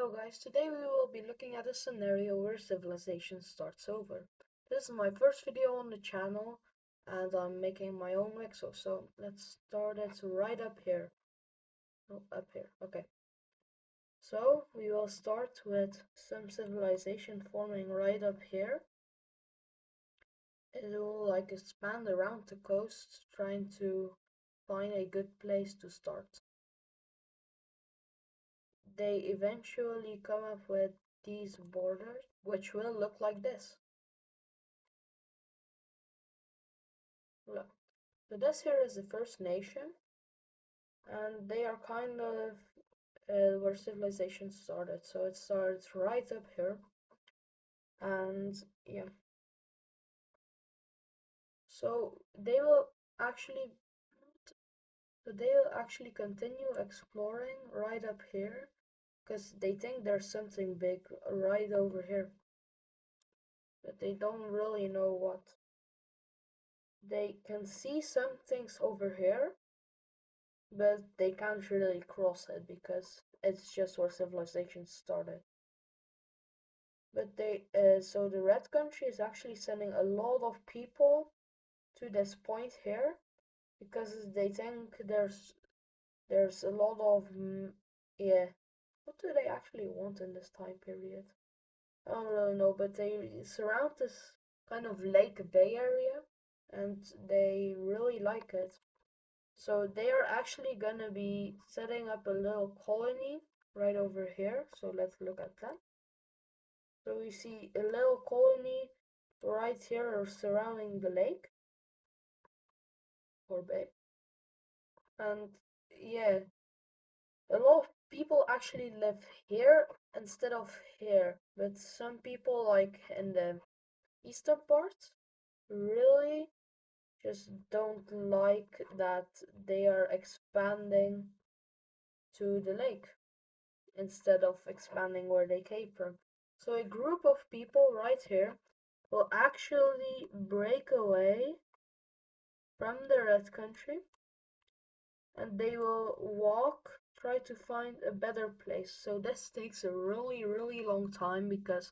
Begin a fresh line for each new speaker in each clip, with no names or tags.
Hello guys, today we will be looking at a scenario where civilization starts over. This is my first video on the channel and I'm making my own Wicso, so let's start it right up here. Oh, up here, okay. So we will start with some civilization forming right up here. It will like expand around the coast, trying to find a good place to start. They eventually come up with these borders, which will look like this. Look. So this here is the First Nation, and they are kind of where civilization started. So it starts right up here, and yeah. So they will actually, continue exploring right up here, because they think there's something big right over here, but they don't really know what. They can see some things over here, but they can't really cross it because it's just where civilization started. But so the red country is actually sending a lot of people to this point here because they think there's a lot of yeah. What do they actually want in this time period? I don't really know, but they surround this kind of Lake Bay area and they really like it. So they are actually gonna be setting up a little colony right over here. So let's look at that. So we see a little colony right here surrounding the lake or bay. And yeah, a lot of people actually live here instead of here. But some people like in the eastern part really just don't like that they are expanding to the lake instead of expanding where they came from. So a group of people right here will actually break away from the red country and they will try to find a better place. So this takes a really long time because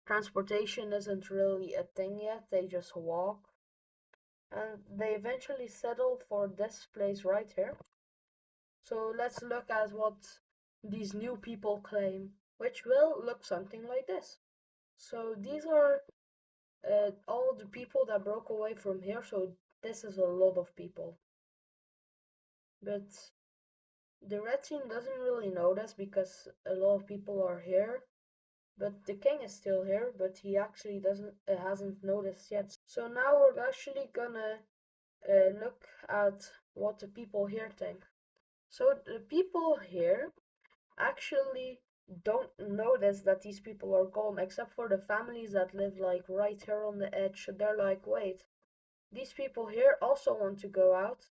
transportation isn't really a thing yet. They just walk and they eventually settle for this place right here. So let's look at what these new people claim, which will look something like this. So these are all the people that broke away from here. So this is a lot of people. But the red team doesn't really know this because a lot of people are here. But the king is still here, but he actually hasn't noticed yet. So now we're actually gonna look at what the people here think. So the people here actually don't notice that these people are gone, except for the families that live like right here on the edge. They're like, wait, these people here also want to go out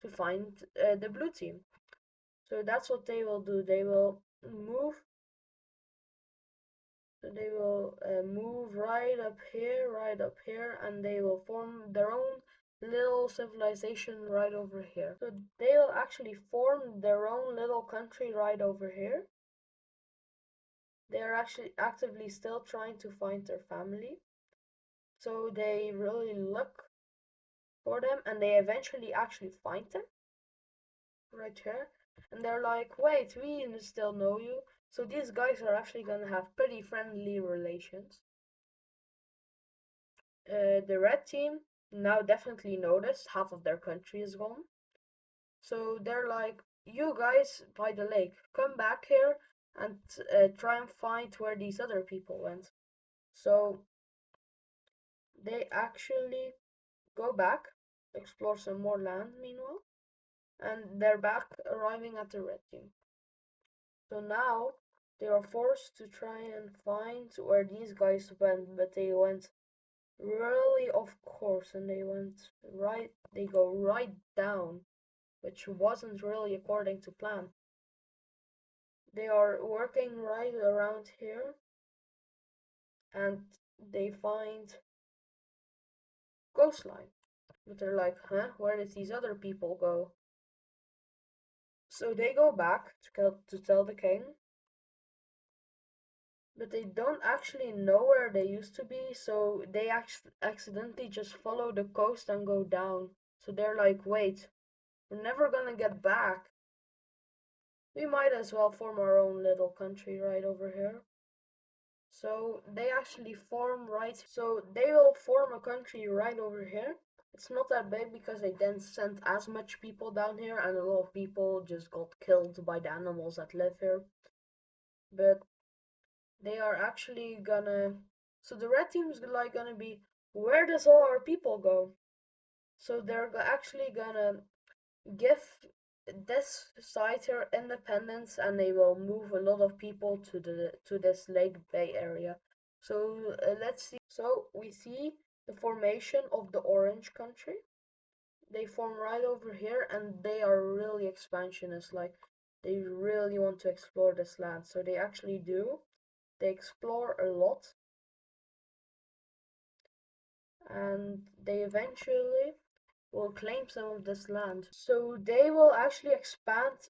to find the blue team. So that's what they will do. They will move. They will move right up here, and they will form their own little civilization right over here. So they will actually form their own little country right over here. They are actually actively still trying to find their family. So they really look for them and they eventually actually find them right here. And they're like, wait, we still know you. So these guys are actually gonna have pretty friendly relations. The red team now definitely noticed half of their country is gone. So they're like, you guys by the lake, come back here and try and find where these other people went. So they actually go back, explore some more land meanwhile, and they're back arriving at the red team. So now they are forced to try and find where these guys went, but they went really off course and they go right down, which wasn't really according to plan. They are working right around here and they find coastline. But they're like, huh, where did these other people go? So they go back to tell the king but they don't actually know where they used to be, so they accidentally just follow the coast and go down. So they're like, wait, we're never gonna get back. We might as well form our own little country right over here. So they actually form right, so they will form a country right over here. It's not that big because they didn't send as much people down here, and a lot of people just got killed by the animals that live here. But they are actually gonna, so the red team's like gonna be, where does all our people go? So they're actually gonna give this side here independence, and they will move a lot of people to this Lake Bay area. So let's see. So we see the formation of the Orange Country. They form right over here, and they are really expansionist. Like, they really want to explore this land, so they actually do. They explore a lot, and they eventually will claim some of this land. So they will actually expand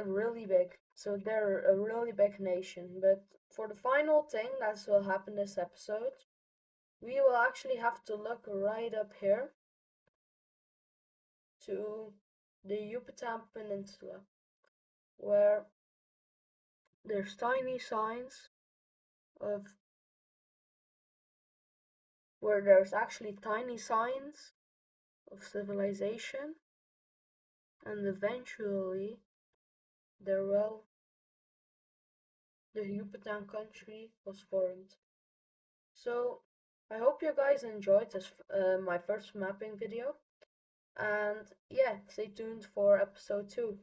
really big. So they're a really big nation. But for the final thing that will happen this episode, we will actually have to look right up here to the Yucatan Peninsula, where there's tiny signs of where there's actually tiny signs of civilization, and eventually there will the Yucatan country was formed. So I hope you guys enjoyed this my first mapping video, and yeah, stay tuned for episode 2.